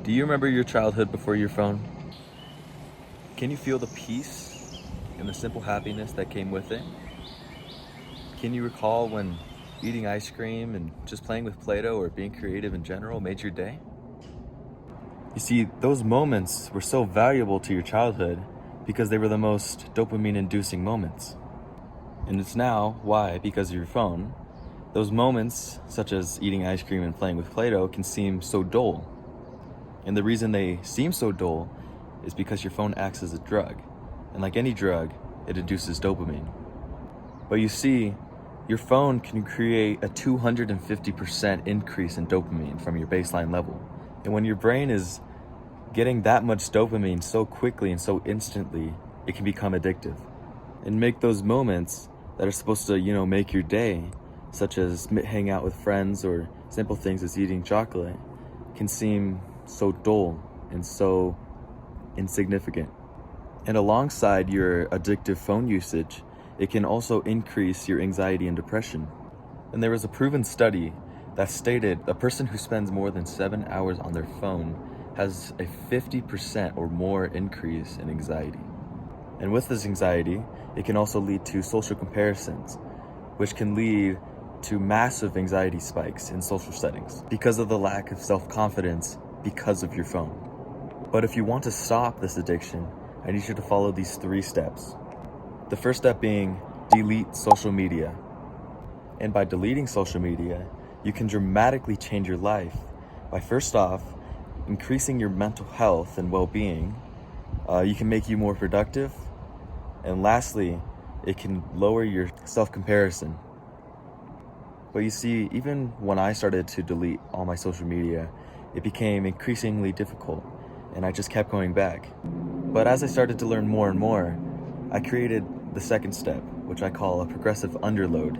Do you remember your childhood before your phone? Can you feel the peace and the simple happiness that came with it? Can you recall when eating ice cream and just playing with Play-Doh or being creative in general made your day? You see, those moments were so valuable to your childhood because they were the most dopamine-inducing moments. And it's now why, because of your phone, those moments, such as eating ice cream and playing with Play-Doh, can seem so dull. And the reason they seem so dull is because your phone acts as a drug. And like any drug, it induces dopamine. But you see, your phone can create a 250% increase in dopamine from your baseline level. And when your brain is getting that much dopamine so quickly and so instantly, it can become addictive and make those moments that are supposed to, make your day, such as hang out with friends or simple things as eating chocolate, can seem so dull and so insignificant. And alongside your addictive phone usage, it can also increase your anxiety and depression. And there was a proven study that stated a person who spends more than 7 hours on their phone has a 50% or more increase in anxiety. And with this anxiety, it can also lead to social comparisons, which can lead to massive anxiety spikes in social settings because of the lack of self-confidence because of your phone. But if you want to stop this addiction, I need you to follow these 3 steps. The first step being delete social media. And by deleting social media, you can dramatically change your life by first off, increasing your mental health and well-being. You can make you more productive. And lastly, it can lower your self-comparison. But you see, even when I started to delete all my social media, it became increasingly difficult, and I just kept going back. But as I started to learn more and more, I created the second step, which I call a progressive underload.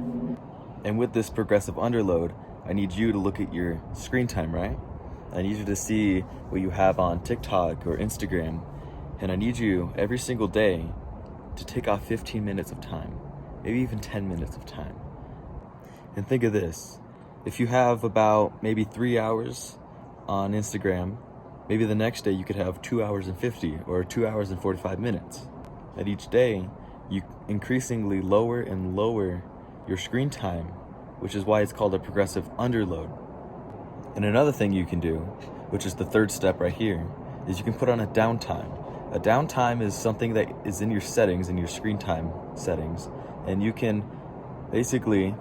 And with this progressive underload, I need you to look at your screen time, right? I need you to see what you have on TikTok or Instagram, and I need you every single day to take off 15 minutes of time, maybe even 10 minutes of time. And think of this, if you have about maybe 3 hours on Instagram, maybe the next day you could have 2 hours and 50 or 2 hours and 45 minutes. And each day, you increasingly lower and lower your screen time, which is why it's called a progressive underload. And another thing you can do, which is the third step right here, is you can put on a downtime. A downtime is something that is in your settings, in your screen time settings, and you can basically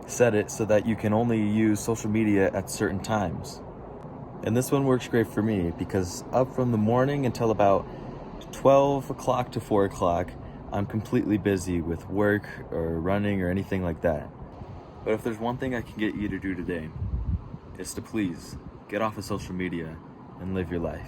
set it so that you can only use social media at certain times. And this one works great for me because up from the morning until about 12 o'clock to 4 o'clock, I'm completely busy with work or running or anything like that. But if there's one thing I can get you to do today, it's to please get off of social media and live your life.